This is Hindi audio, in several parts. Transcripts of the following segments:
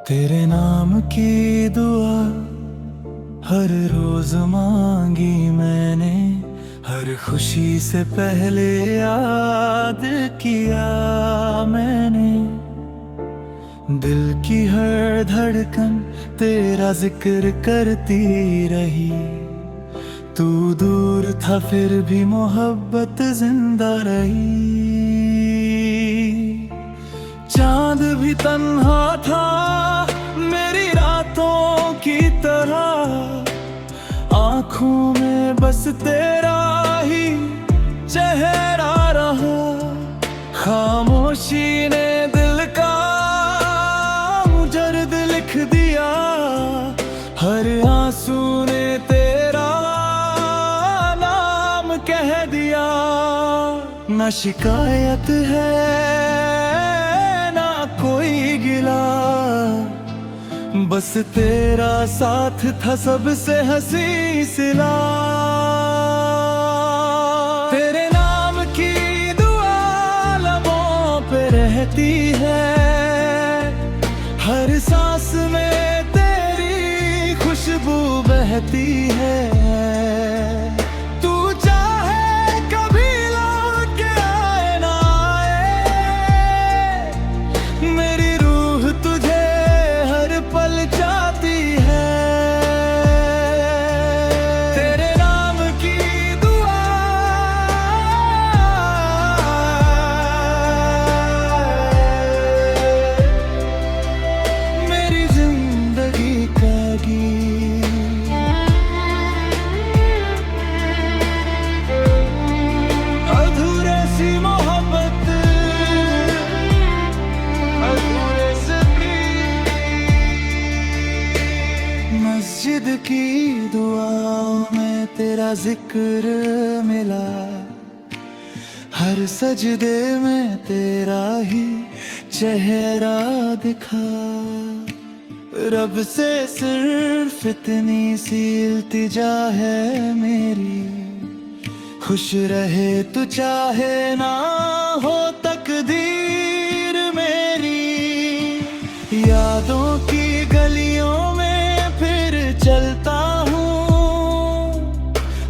तेरे नाम की दुआ हर रोज मांगी मैंने, हर खुशी से पहले याद किया मैंने। दिल की हर धड़कन तेरा जिक्र करती रही, तू दूर था फिर भी मोहब्बत जिंदा रही। चांद भी तन्हा था मेरी रातों की तरह, आंखों में बस तेरा ही चेहरा रहा। खामोशी ने दिल का मुजर्द लिख दिया, हर आंसू ने तेरा नाम कह दिया। ना शिकायत है ना कोई गिला, बस तेरा साथ था सबसे हंसी सिला। तेरे नाम की दुआ लबों पे रहती है, हर सांस में तेरी खुशबू बहती है। तू चाहे कभी लौट के आए ना आए, मेरी रूह तुझे हर पल चाहती है। तेरे नाम की दुआ मेरी जिंदगी का गीत। अधूरे सी मोहब्बत, अधूरे से मस्जिद की दुआओं में तेरा जिक्र मिला, हर सजदे में तेरा ही चेहरा दिखा। रब से सिर्फ इतनी सी इल्तिजा है मेरी, खुश रहे तू चाहे ना हो तकदीर मेरी। यादों की गलियों में फिर चलता हूँ,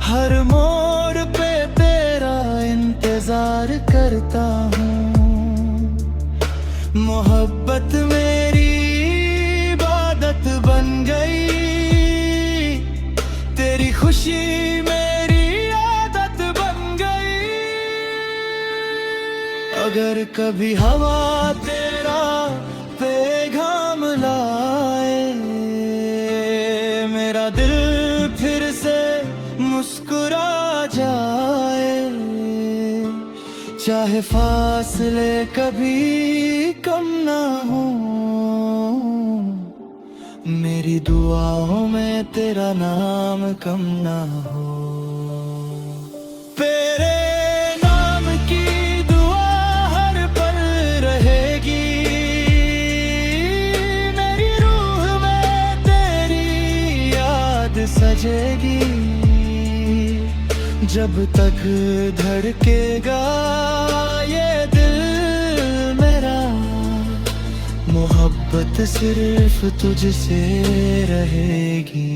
हर मोड़ पे तेरा इंतजार करता हूँ। मोहब्बत मेरी इबादत बन गई, तेरी खुशी मेरी आदत बन गई। अगर कभी हवा तेरा पैगाम लाए, मेरा दिल फिर से मुस्कुरा जाए। चाहे फासले कभी कम ना हो, मेरी दुआओं में तेरा नाम कम ना हो। तेरे नाम की दुआ हर पल रहेगी, मेरी रूह में तेरी याद सजेगी। जब तक धड़केगा ये दिल मेरा, मोहब्बत सिर्फ तुझसे रहेगी।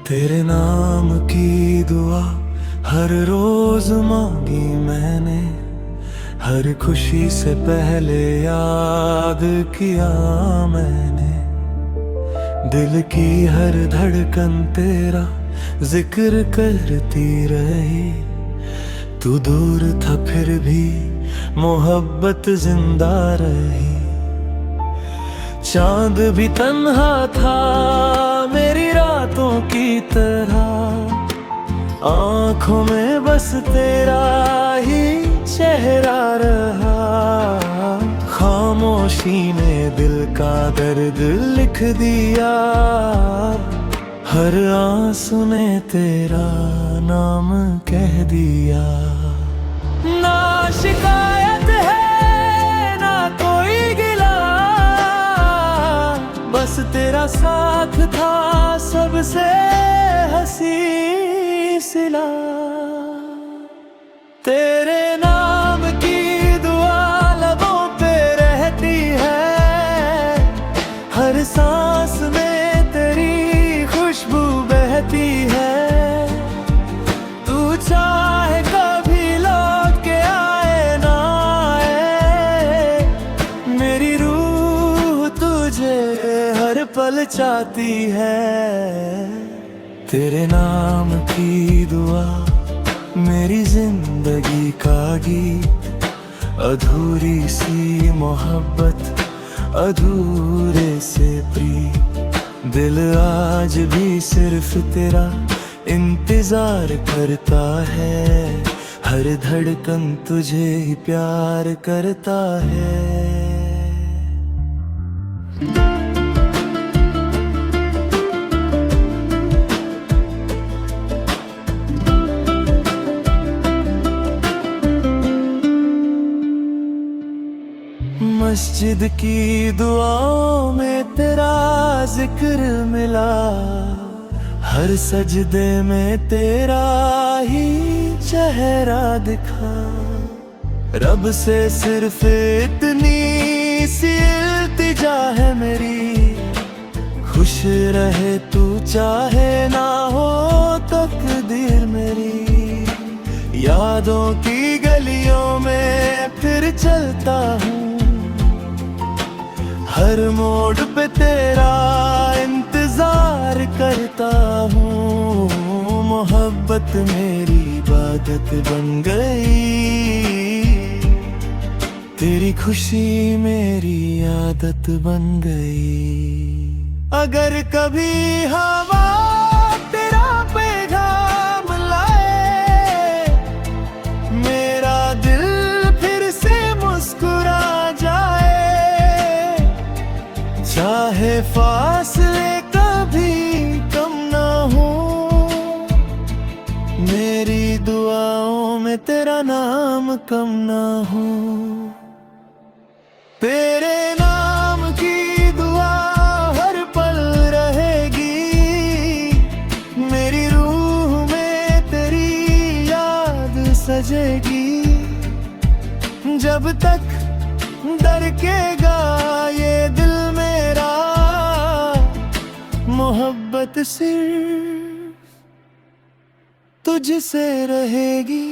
तेरे नाम की दुआ हर रोज मांगी मैंने, हर खुशी से पहले याद किया मैंने। दिल की हर धड़कन तेरा जिक्र करती रही, तू दूर था फिर भी मोहब्बत जिंदा रही। चांद भी तन्हा था मेरी रातों की तरह, आंखों में बस तेरा ही चेहरा रहा। खामोशी ने दिल का दर्द लिख दिया, हर आंसू ने तेरा नाम कह दिया। ना शिकायत है ना कोई गिला, बस तेरा साथ था सबसे हंसी सिला। तेरे नाम की दुआ लबों पे रहती है, हर सांस में तेरी खुशबू बहती है। तू चाहे कभी लौट के आए ना आए, मेरी रूह तुझे हर पल चाहती है। तेरे नाम की दुआ मेरी जिंदगी का गीत, अधूरी सी मोहब्बत अधूरे से प्रीत। दिल आज भी सिर्फ तेरा इंतजार करता है, हर धड़कन तुझे ही प्यार करता है। मस्जिद की दुआओं में तेरा जिक्र मिला, हर सजदे में तेरा ही चेहरा दिखा। रब से सिर्फ इतनी सी इल्तिजा है मेरी, खुश रहे तू चाहे ना हो तकदीर मेरी। यादों की गलियों में फिर चलता हूँ, हर मोड़ पे तेरा इंतजार करता हूँ। मोहब्बत मेरी इबादत बन गई, तेरी खुशी मेरी आदत बन गई। अगर कभी हवा तेरा पैगाम लाए, मेरा दिल फिर से मुस्कुरा जाए। चाहे फासले कभी कम ना हो, मेरी दुआओं में तेरा नाम कम ना हो। तेरे नाम की दुआ हर पल रहेगी, मेरी रूह में तेरी याद सजेगी। जब तक धड़केगा ये दिल मेरा, मोहब्बत सिर्फ तुझसे रहेगी।